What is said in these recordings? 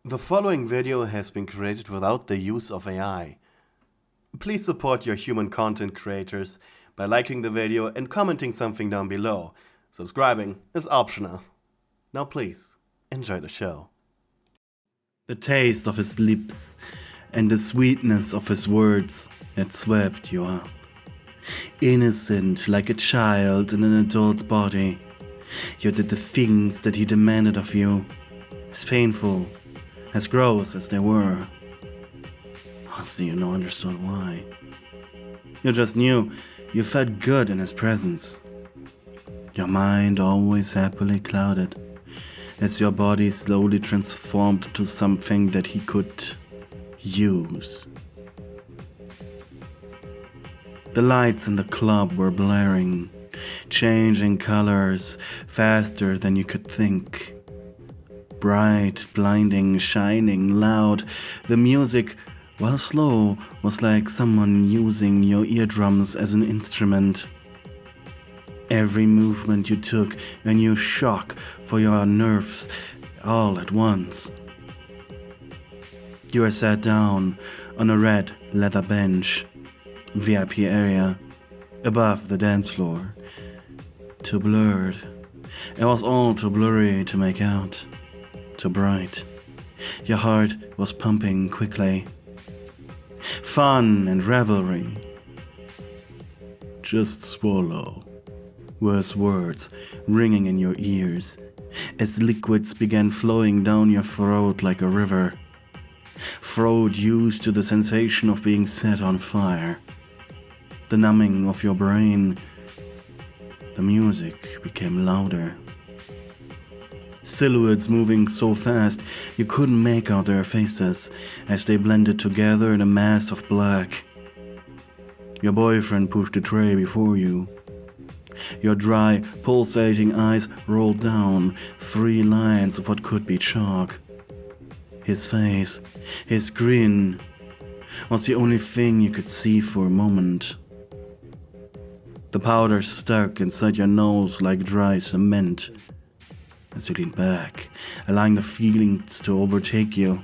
The following video has been created without the use of AI. Please support your human content creators by liking the video and commenting something down below. Subscribing is optional. Now please, enjoy the show. The taste of his lips and the sweetness of his words had swept you up. Innocent like a child in an adult body, you did the things that he demanded of you, as painful, as gross as they were. Honestly, you never understood why. You just knew you felt good in his presence. Your mind always happily clouded, as your body slowly transformed into something that he could use. The lights in the club were blaring, changing colors faster than you could think. Bright, blinding, shining, loud, the music, while slow, was like someone using your eardrums as an instrument. Every movement you took a new shock for your nerves all at once. You were sat down on a red leather bench, VIP area, above the dance floor. Too blurred. It was all too blurry to make out. Too bright. Your heart was pumping quickly. Fun and revelry. Just swallow, were his words ringing in your ears as liquids began flowing down your throat like a river. Throat used to the sensation of being set on fire. The numbing of your brain. The music became louder. Silhouettes moving so fast you couldn't make out their faces as they blended together in a mass of black. Your boyfriend pushed a tray before you. Your dry, pulsating eyes rolled down 3 lines of what could be chalk. His face, his grin, was the only thing you could see for a moment. The powder stuck inside your nose like dry cement. As you leaned back, allowing the feelings to overtake you.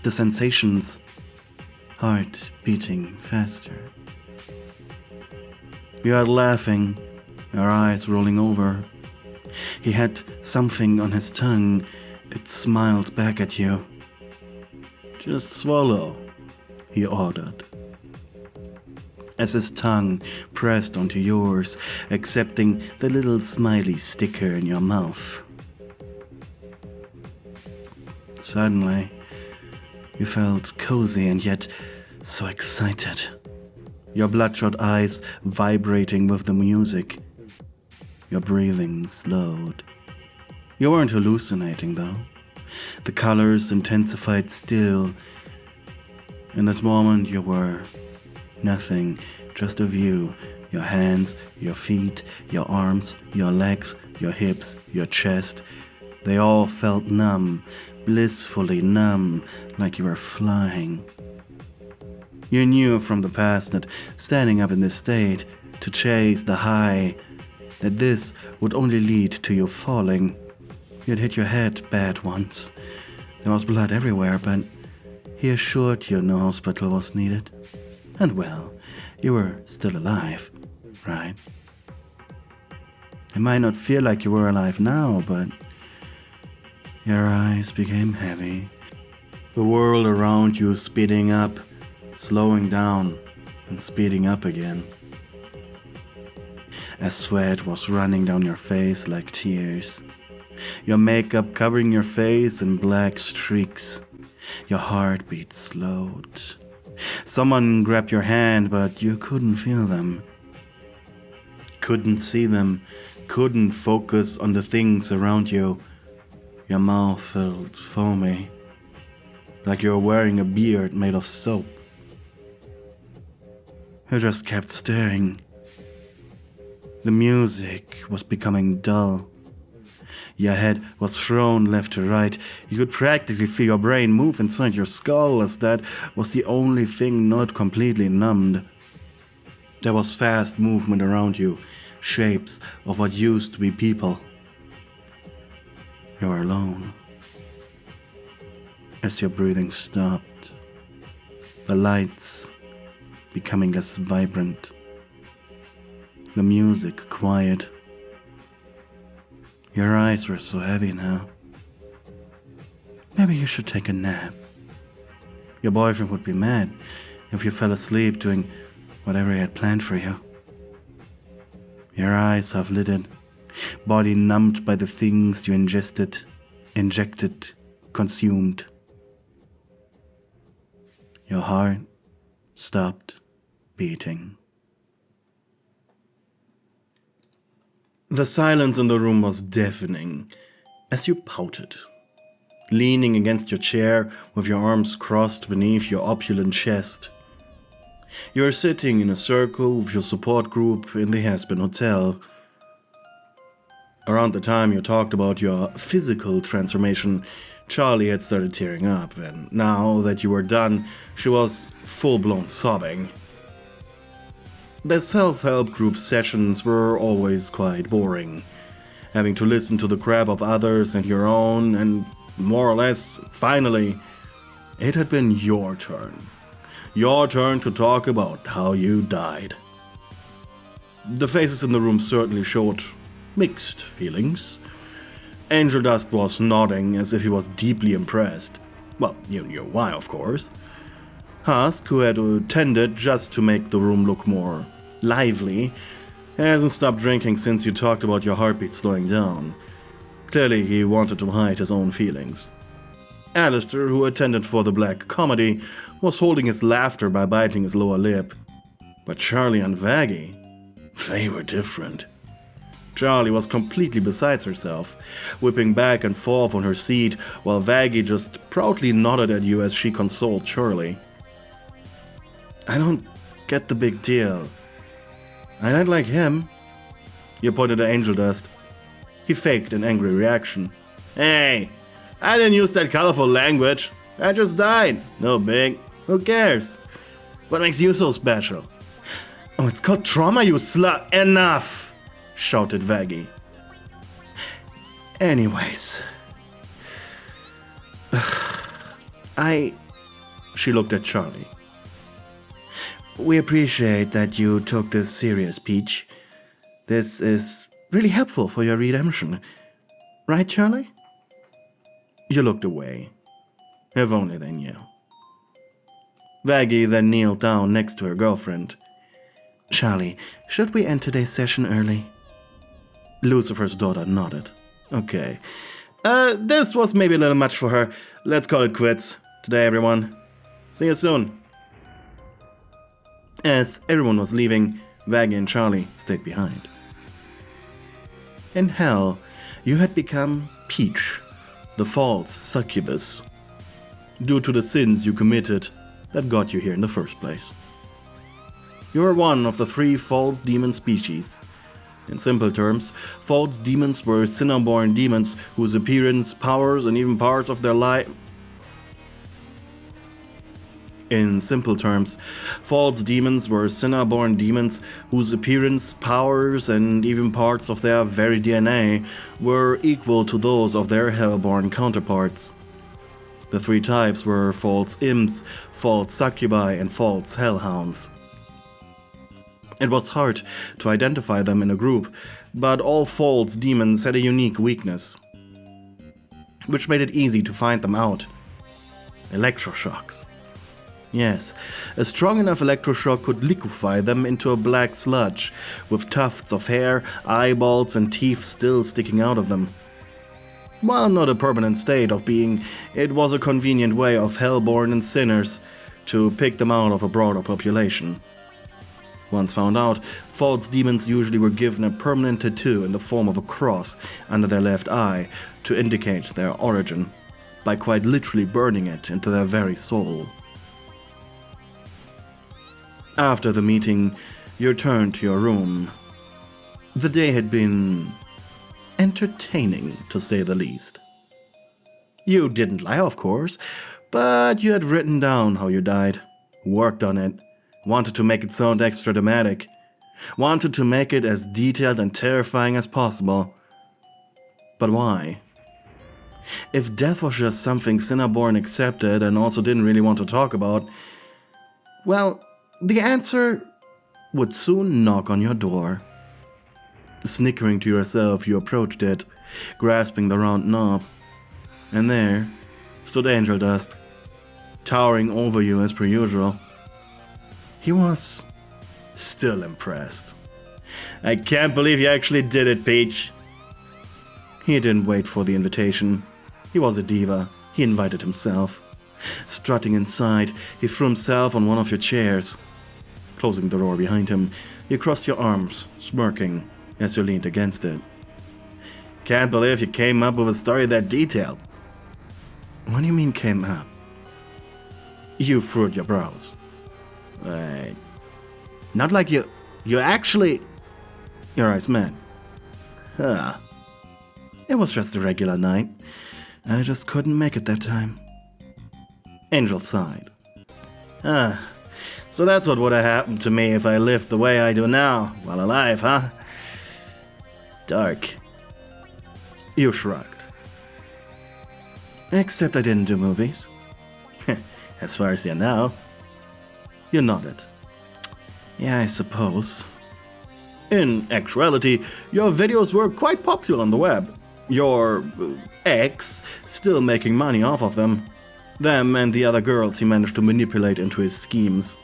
The sensations, heart beating faster. You are laughing, your eyes rolling over. He had something on his tongue, it smiled back at you. Just swallow, he ordered. As his tongue pressed onto yours, accepting the little smiley sticker in your mouth. Suddenly, you felt cozy and yet so excited. Your bloodshot eyes vibrating with the music. Your breathing slowed. You weren't hallucinating though. The colors intensified still. In this moment you were nothing, just a view. Your hands, your feet, your arms, your legs, your hips, your chest. They all felt numb, blissfully numb, like you were flying. You knew from the past that standing up in this state, to chase the high, that this would only lead to you falling. You'd hit your head bad once. There was blood everywhere, but he assured you no hospital was needed. And well, you were still alive, right? It might not feel like you were alive now, but your eyes became heavy. The world around you speeding up, slowing down, and speeding up again. As sweat was running down your face like tears. Your makeup covering your face in black streaks. Your heartbeat slowed. Someone grabbed your hand, but you couldn't feel them. Couldn't see them. Couldn't focus on the things around you. Your mouth felt foamy, like you were wearing a beard made of soap. You just kept staring. The music was becoming dull. Your head was thrown left to right. You could practically feel your brain move inside your skull, as that was the only thing not completely numbed. There was fast movement around you, shapes of what used to be people. You were alone. as your breathing stopped, the lights becoming less vibrant, the music quiet. Your eyes were so heavy now. Maybe you should take a nap. Your boyfriend would be mad if you fell asleep doing whatever he had planned for you. Your eyes half-lidded, body numbed by the things you injected, consumed. Your heart stopped beating. The silence in the room was deafening as you pouted, leaning against your chair with your arms crossed beneath your opulent chest. You are sitting in a circle with your support group in the Aspen Hotel. Around the time you talked about your physical transformation, Charlie had started tearing up, and now that you were done, she was full-blown sobbing. The self-help group sessions were always quite boring, having to listen to the crap of others and your own, and more or less, finally, it had been your turn. Your turn to talk about how you died. The faces in the room certainly showed mixed feelings. Angel Dust was nodding as if he was deeply impressed. Well, you knew why, of course. Husk, who had attended just to make the room look more lively, hasn't stopped drinking since you talked about your heartbeat slowing down. Clearly, he wanted to hide his own feelings. Alistair, who attended for the black comedy, was holding his laughter by biting his lower lip. But Charlie and Vaggie, they were different. Charlie was completely besides herself, whipping back and forth on her seat, while Vaggie just proudly nodded at you as she consoled Charlie. I don't get the big deal. I don't like him. You pointed at Angel Dust. He faked an angry reaction. Hey, I didn't use that colorful language. I just died. No big. Who cares? What makes you so special? Oh, it's called trauma, you slut. Enough! Shouted Vaggie. Anyways. She looked at Charlie. We appreciate that you took this serious, Peach. This is really helpful for your redemption. Right, Charlie? You looked away. If only they knew. Vaggie then kneeled down next to her girlfriend. Charlie, should we end today's session early? Lucifer's daughter nodded. Okay. This was maybe a little much for her. Let's call it quits today, everyone. See you soon. As everyone was leaving, Vaggie and Charlie stayed behind. In hell, you had become Peach, the false succubus, due to the sins you committed that got you here in the first place. You are one of the 3 false demon species. In simple terms, false demons were sinner-born demons whose appearance, powers, and even parts of their life. In simple terms, false demons were sinner-born demons whose appearance, powers, and even parts of their very DNA were equal to those of their hell-born counterparts. The 3 types were false imps, false succubi, and false hellhounds. It was hard to identify them in a group, but all false demons had a unique weakness, which made it easy to find them out. Electroshocks. Yes, a strong enough electroshock could liquefy them into a black sludge, with tufts of hair, eyeballs, and teeth still sticking out of them. While not a permanent state of being, it was a convenient way of hellborn and sinners to pick them out of a broader population. Once found out, false demons usually were given a permanent tattoo in the form of a cross under their left eye to indicate their origin, by quite literally burning it into their very soul. After the meeting, you returned to your room. The day had been entertaining, to say the least. You didn't lie, of course, but you had written down how you died, worked on it, wanted to make it sound extra dramatic, wanted to make it as detailed and terrifying as possible. But why? If death was just something Cinnaborn accepted and also didn't really want to talk about, well, the answer would soon knock on your door. Snickering to yourself, you approached it, grasping the round knob. And there stood Angel Dust, towering over you as per usual. He was still impressed. "I can't believe you actually did it, Peach." He didn't wait for the invitation. He was a diva. He invited himself. Strutting inside, he threw himself on one of your chairs. Closing the door behind him, you crossed your arms, smirking as you leaned against it. "Can't believe you came up with a story that detailed." "What do you mean came up?" You furrowed your brows. "Wait. Not like you actually..." Your eyes met. "Huh. It was just a regular night. I just couldn't make it that time." Angel sighed. So that's what would have happened to me if I lived the way I do now, while alive, huh? Dark." You shrugged. "Except I didn't do movies." "As far as you know." You nodded. "Yeah, I suppose." "In actuality, your videos were quite popular on the web. Your ex still making money off of them. Them and the other girls he managed to manipulate into his schemes."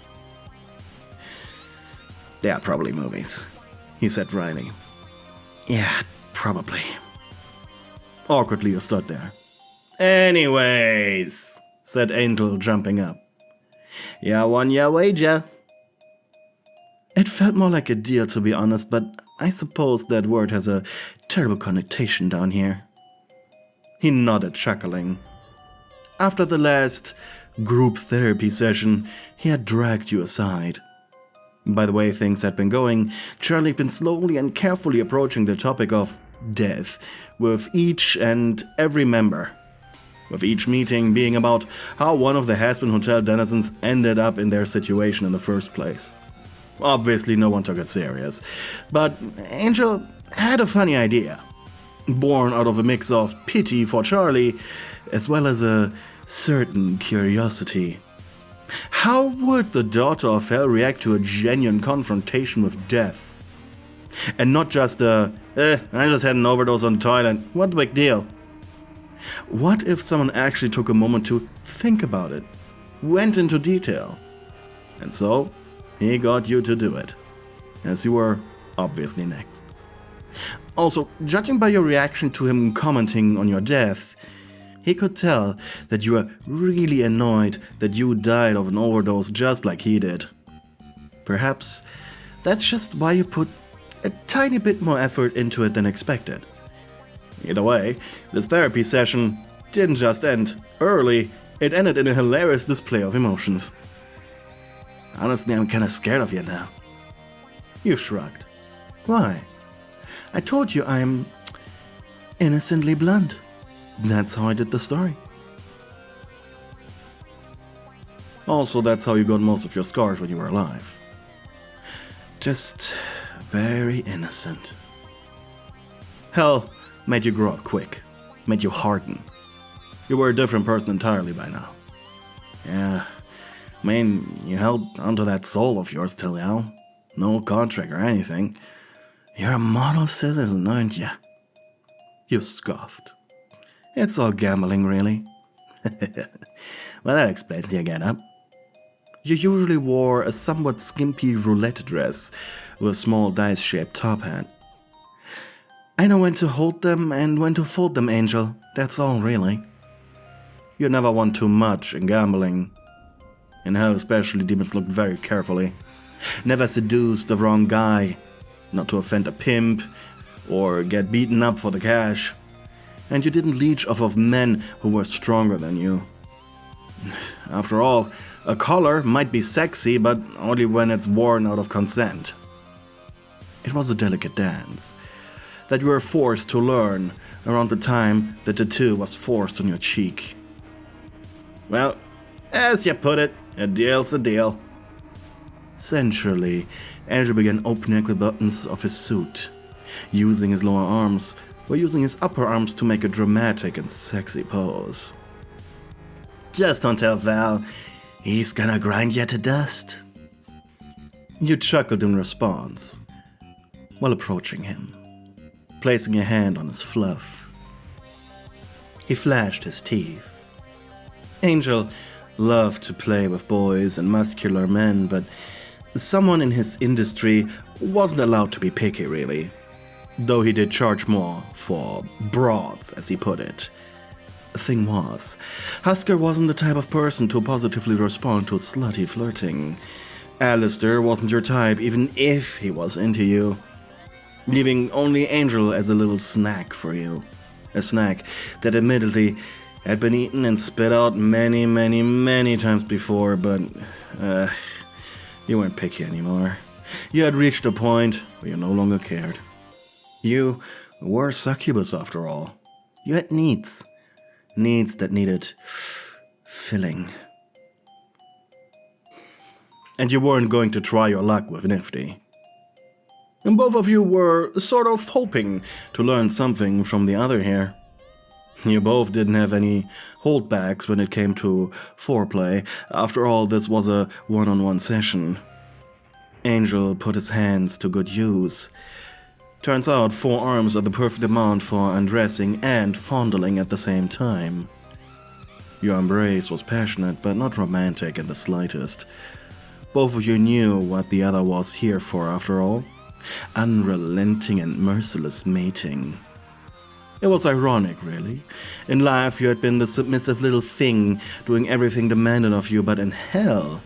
"They are probably movies," he said dryly. "Yeah, probably." Awkwardly you stood there. "Anyways," said Angel, jumping up. "You won your wager." It felt more like a deal, to be honest, but I suppose that word has a terrible connotation down here. He nodded, chuckling. After the last group therapy session, he had dragged you aside. By the way things had been going, Charlie had been slowly and carefully approaching the topic of death with each and every member. With each meeting being about how one of the Hazbin Hotel denizens ended up in their situation in the first place. Obviously no one took it serious, but Angel had a funny idea. Born out of a mix of pity for Charlie, as well as a certain curiosity. How would the daughter of Hell react to a genuine confrontation with death? And not just I just had an overdose on the toilet, what the big deal? What if someone actually took a moment to think about it, went into detail? And so, he got you to do it, as you were obviously next. Also, judging by your reaction to him commenting on your death, he could tell that you were really annoyed that you died of an overdose just like he did. Perhaps that's just why you put a tiny bit more effort into it than expected. Either way, the therapy session didn't just end early, it ended in a hilarious display of emotions. Honestly, I'm kinda scared of you now. You shrugged. Why? I told you I'm innocently blunt. That's how I did the story. Also, that's how you got most of your scars when you were alive. Just very innocent. Hell made you grow up quick, made you harden. You were a different person entirely by now. Yeah, I mean, you held onto that soul of yours till now. No contract or anything. You're a model citizen, aren't you? You scoffed. It's all gambling, really. Well, that explains your get-up. You usually wore a somewhat skimpy roulette dress with a small dice-shaped top hat. I know when to hold them and when to fold them, Angel. That's all, really. You never won too much in gambling. In Hell especially, demons looked very carefully. Never seduced the wrong guy, not to offend a pimp, or get beaten up for the cash. And you didn't leech off of men who were stronger than you. After all, a collar might be sexy, but only when it's worn out of consent. It was a delicate dance that you were forced to learn around the time the tattoo was forced on your cheek. Well, as you put it, a deal's a deal. Sensually, Andrew began opening the buttons of his suit, using his lower arms while using his upper arms to make a dramatic and sexy pose. Just don't tell Val, he's gonna grind you to dust. You chuckled in response, while approaching him, placing a hand on his fluff. He flashed his teeth. Angel loved to play with boys and muscular men, but someone in his industry wasn't allowed to be picky, really. Though he did charge more for broads, as he put it. The thing was, Husker wasn't the type of person to positively respond to slutty flirting. Alistair wasn't your type, even if he was into you. Leaving only Angel as a little snack for you. A snack that admittedly had been eaten and spit out many times before, but you weren't picky anymore. You had reached a point where you no longer cared. You were a succubus after all. You had needs. Needs that needed filling. And you weren't going to try your luck with Nifty. And both of you were sort of hoping to learn something from the other here. You both didn't have any holdbacks when it came to foreplay. After all, this was a one-on-one session. Angel put his hands to good use. Turns out 4 arms are the perfect amount for undressing and fondling at the same time. Your embrace was passionate, but not romantic in the slightest. Both of you knew what the other was here for, after all. Unrelenting and merciless mating. It was ironic, really. In life, you had been the submissive little thing, doing everything demanded of you, but in hell,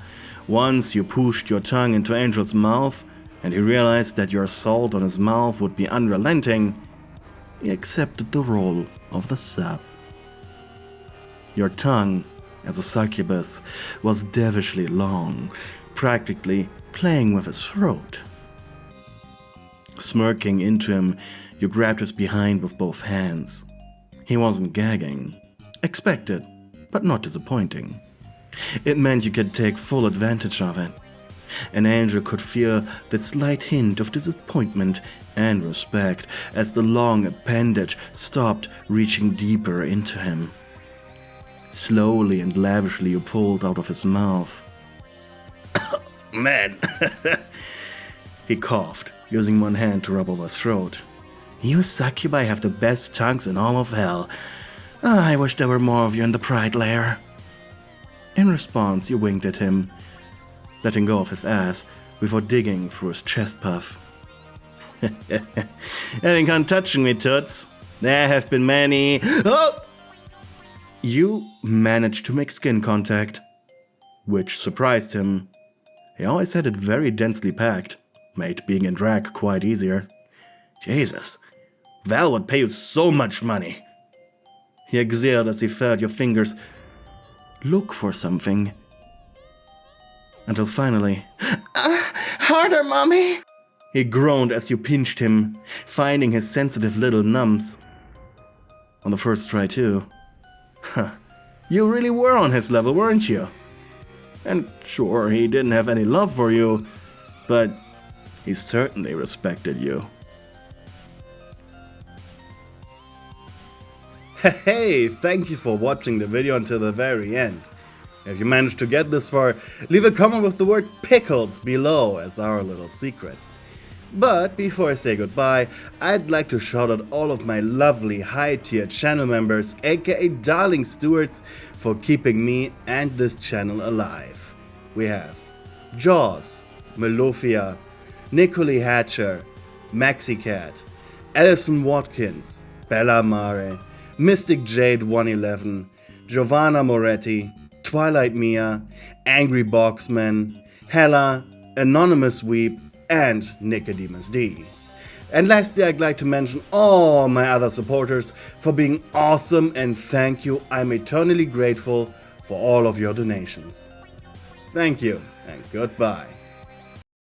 once you pushed your tongue into Angel's mouth, and he realized that your assault on his mouth would be unrelenting, he accepted the role of the sub. Your tongue, as a succubus, was devilishly long, practically playing with his throat. Smirking into him, you grabbed his behind with both hands. He wasn't gagging. Expected, but not disappointing. It meant you could take full advantage of it. And Angel could feel that slight hint of disappointment and respect as the long appendage stopped reaching deeper into him. Slowly and lavishly you pulled out of his mouth. Man, he coughed, using one hand to rub over his throat. You succubi have the best tongues in all of hell. I wish there were more of you in the Pride lair. In response, you winked at him, letting go of his ass before digging through his chest puff. Having on touching me, Toots. There have been many... Oh! You managed to make skin contact, which surprised him. He always had it very densely packed, made being in drag quite easier. Jesus, Val would pay you so much money. He exhaled as he felt your fingers look for something. Until finally, harder, mommy! He groaned as you pinched him, finding his sensitive little numbs. On the first try, too. Huh. You really were on his level, weren't you? And sure, he didn't have any love for you, but he certainly respected you. Hey, thank you for watching the video until the very end. If you managed to get this far, leave a comment with the word pickles below as our little secret. But before I say goodbye, I'd like to shout out all of my lovely high-tier channel members, aka Darling Stewards, for keeping me and this channel alive. We have Jaws, Melofia, Nicole Hatcher, Maxicat, Alison Watkins, Bella Mare, Mystic Jade 111, Giovanna Moretti, Twilight Mia, Angry Boxman, Hella, Anonymous Weep, and Nicodemus D. And lastly, I'd like to mention all my other supporters for being awesome, and thank you. I'm eternally grateful for all of your donations. Thank you, and goodbye.